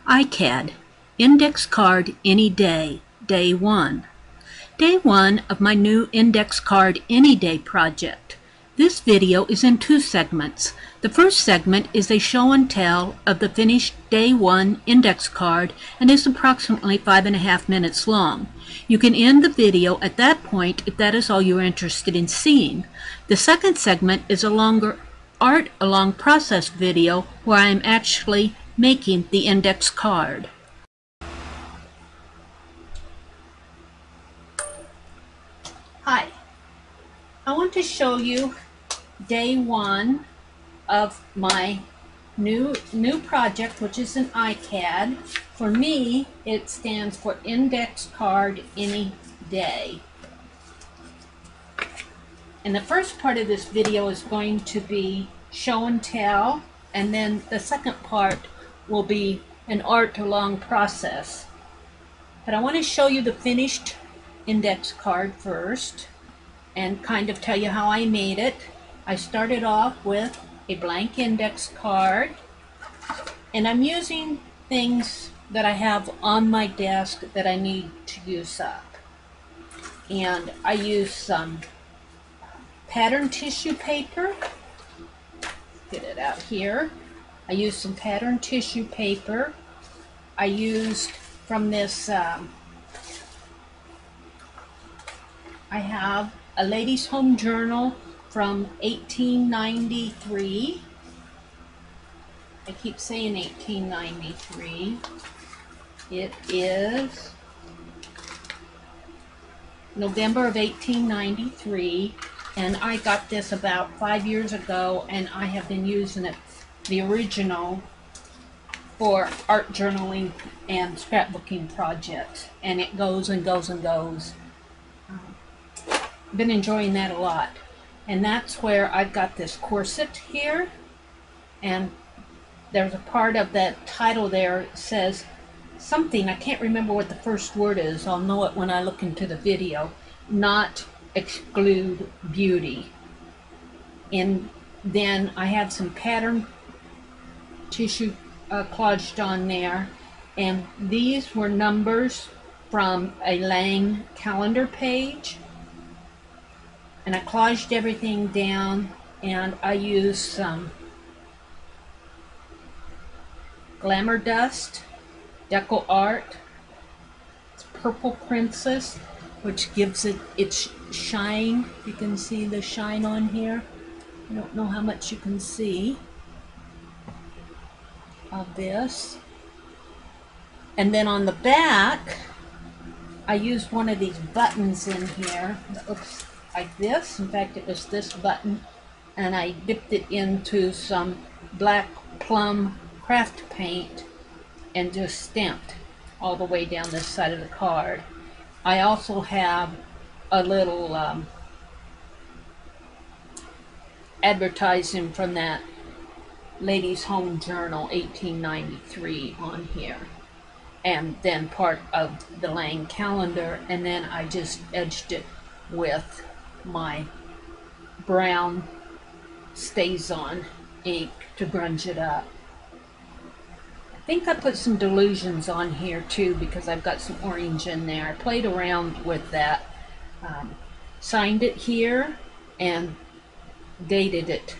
ICAD, Index Card Any Day, Day 1. Day 1 of my new Index Card Any Day project. This video is in two segments. The first segment is a show and tell of the finished Day 1 index card and is approximately 5.5 minutes long. You can end the video at that point if that is all you are interested in seeing. The second segment is a longer art along process video where I am actually making the index card. Hi, I want to show you Day 1 of my new project, which is an ICAD. For me, it stands for Index Card Any Day. And the first part of this video is going to be show and tell, and then the second part will be an art along process. But I want to show you the finished index card first and kind of tell you how I made it. I started off with a blank index card, and I'm using things that I have on my desk that I need to use up. And I use some pattern tissue paper. Get it out here. I used some pattern tissue paper. I used from this, I have a ladies' home journal from 1893. I keep saying 1893. It is November of 1893, and I got this about 5 years ago, and I have been using it, the original, for art journaling and scrapbooking projects, and it goes and goes and goes. Been enjoying that a lot. And that's where I've got this corset here, and there's a part of that title there that says something, I can't remember what the first word is, I'll know it when I look into the video. Not exclude beauty. And then I had some pattern tissue collaged on there, and these were numbers from a Lang calendar page, and I collaged everything down, and I used some glamour dust, deco art. It's Purple Princess, which gives it its shine. You can see the shine on here. I don't know how much you can see of this. And then on the back, I used one of these buttons in here that looks like this. In fact, it was this button, and I dipped it into some black plum craft paint and just stamped all the way down this side of the card. I also have a little advertising from that Ladies' Home Journal 1893 on here, and then part of the Lang calendar, and then I just edged it with my brown StazOn ink to grunge it up. I think I put some Delusions on here too because I've got some orange in there. I played around with that, signed it here and dated it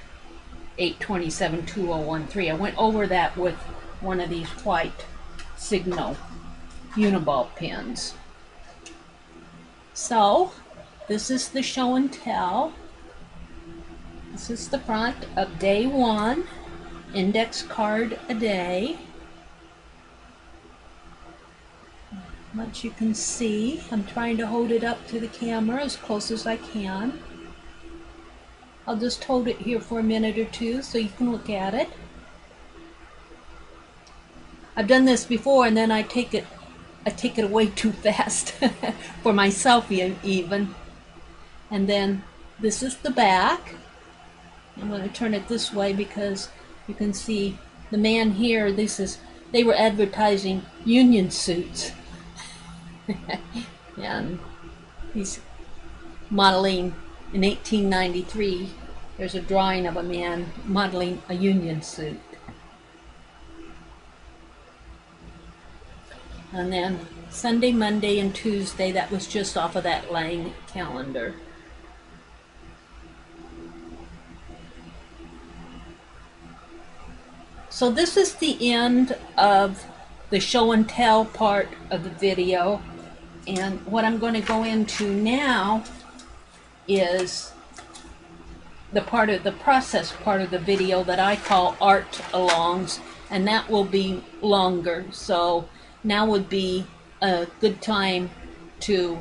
8/27/2013. I went over that with one of these white Signal Uniball pens. So this is the show and tell. This is the front of Day 1, index card a day. Much you can see. I'm trying to hold it up to the camera as close as I can. I'll just hold it here for a minute or two so you can look at it. I've done this before, and then I take it away too fast for myself even. And then this is the back. I'm going to turn it this way because you can see the man here. They were advertising union suits. And he's modeling in 1893. There's a drawing of a man modeling a union suit. And then Sunday, Monday, and Tuesday, that was just off of that Lang calendar. So this is the end of the show and tell part of the video. And what I'm going to go into now is the part of the process part of the video that I call art alongs, and that will be longer. So now would be a good time to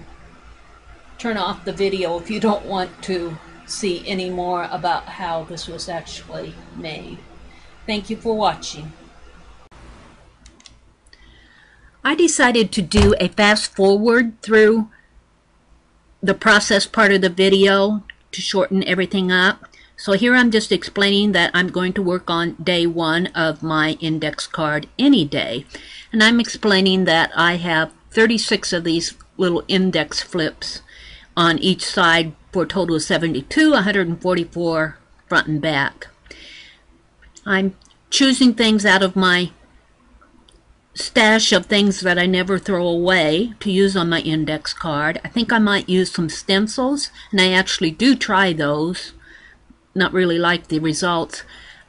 turn off the video if you don't want to see any more about how this was actually made. Thank you for watching. I decided to do a fast forward through the process part of the video to shorten everything up. So here I'm just explaining that I'm going to work on day 1 of my index card any day. And I'm explaining that I have 36 of these little index flips on each side for a total of 72, 144 front and back. I'm choosing things out of my stash of things that I never throw away to use on my index card. I think I might use some stencils, and I actually do try those. Not really like the results.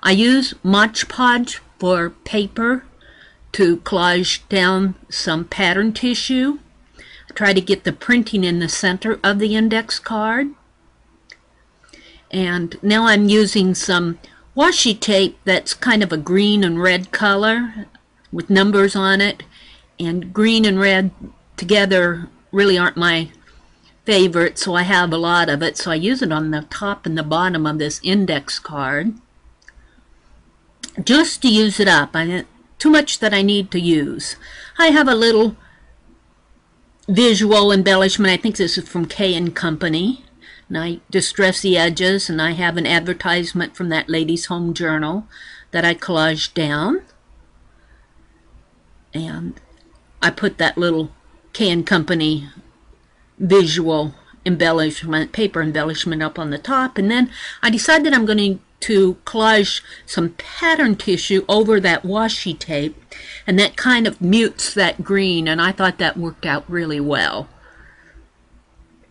I use Mod Podge for paper to collage down some pattern tissue. I try to get the printing in the center of the index card. And now I'm using some washi tape that's kind of a green and red color with numbers on it, and green and red together really aren't my favorite, so I have a lot of it, so I use it on the top and the bottom of this index card just to use it up. Too much that I need to use. I have a little visual embellishment. I think this is from K & Company, and I distress the edges, and I have an advertisement from that lady's home journal that I collaged down. And I put that little K & Company visual embellishment, paper embellishment up on the top. And then I decided I'm going to collage some pattern tissue over that washi tape. And that kind of mutes that green. And I thought that worked out really well.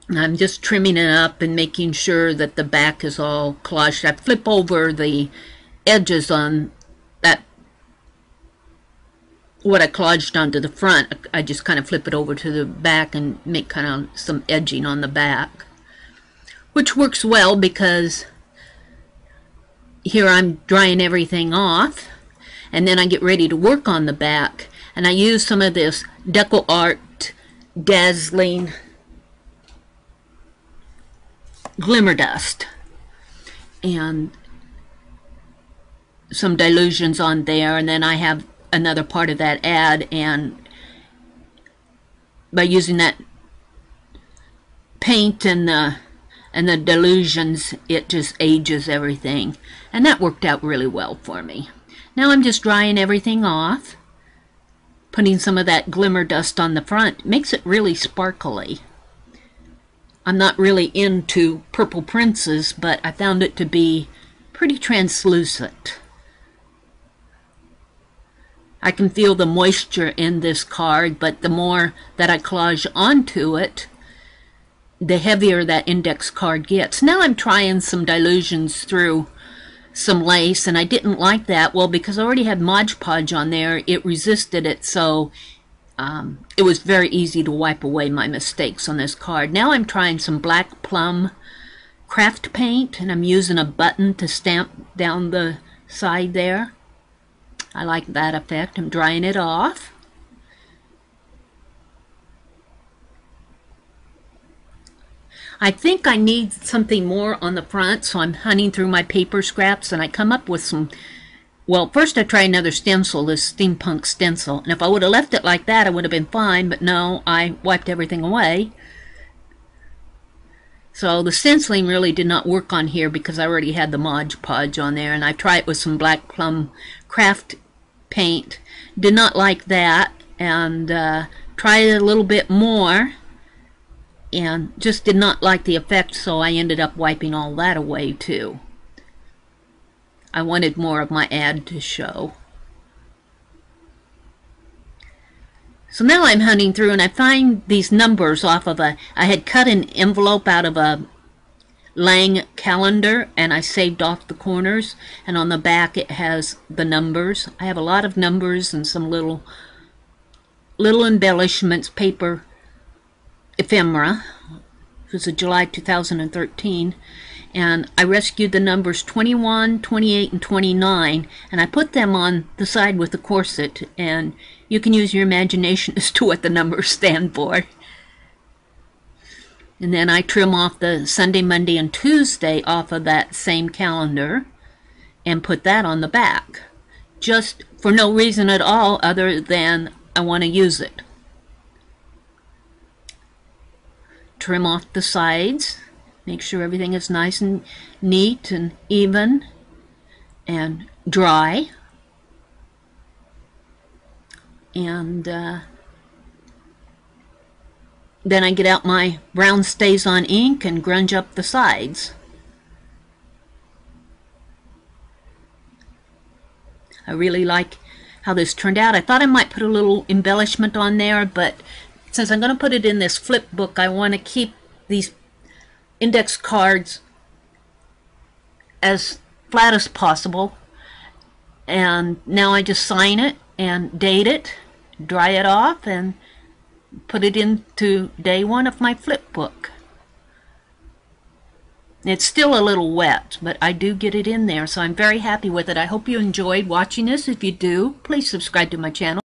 And I'm just trimming it up and making sure that the back is all collaged. I flip over the edges on that what I collaged onto the front. I just kind of flip it over to the back and make kind of some edging on the back, which works well because here I'm drying everything off, and then I get ready to work on the back, and I use some of this Deco Art Dazzling Glimmer Dust and some dilutions on there, and then I have another part of that ad, and by using that paint and the dilutions, it just ages everything, and that worked out really well for me. Now I'm just drying everything off, putting some of that glimmer dust on the front. It makes it really sparkly. I'm not really into purple princes, but I found it to be pretty translucent. I can feel the moisture in this card, but the more that I collage onto it, the heavier that index card gets. Now I'm trying some dilutions through some lace, and I didn't like that. Well, because I already had Mod Podge on there, it resisted it, so it was very easy to wipe away my mistakes on this card. Now I'm trying some Black Plum craft paint, and I'm using a button to stamp down the side there. I like that effect. I'm drying it off. I think I need something more on the front, so I'm hunting through my paper scraps, and I come up with some. Well, first I try another stencil, this steampunk stencil, and if I would have left it like that, I would have been fine, but no, I wiped everything away. So the stenciling really did not work on here because I already had the Mod Podge on there, and I tried it with some Black Plum craft paint. Did not like that, and tried it a little bit more, and just did not like the effect, so I ended up wiping all that away too. I wanted more of my ad to show. So now I'm hunting through and I find these numbers off of I had cut an envelope out of a Lang calendar and I saved off the corners, and on the back it has the numbers. I have a lot of numbers and some little embellishments, paper ephemera. It was a July 2013, and I rescued the numbers 21, 28, and 29, and I put them on the side with the corset, and you can use your imagination as to what the numbers stand for. And then I trim off the Sunday, Monday, and Tuesday off of that same calendar and put that on the back, just for no reason at all other than I want to use it. Trim off the sides, make sure everything is nice and neat and even and dry. And then I get out my brown StazOn ink and grunge up the sides. I really like how this turned out. I thought I might put a little embellishment on there, but since I'm going to put it in this flip book, I want to keep these index cards as flat as possible. And now I just sign it and date it, dry it off, and put it into day 1 of my flip book. It's still a little wet, but I do get it in there, so I'm very happy with it. I hope you enjoyed watching this. If you do, please subscribe to my channel.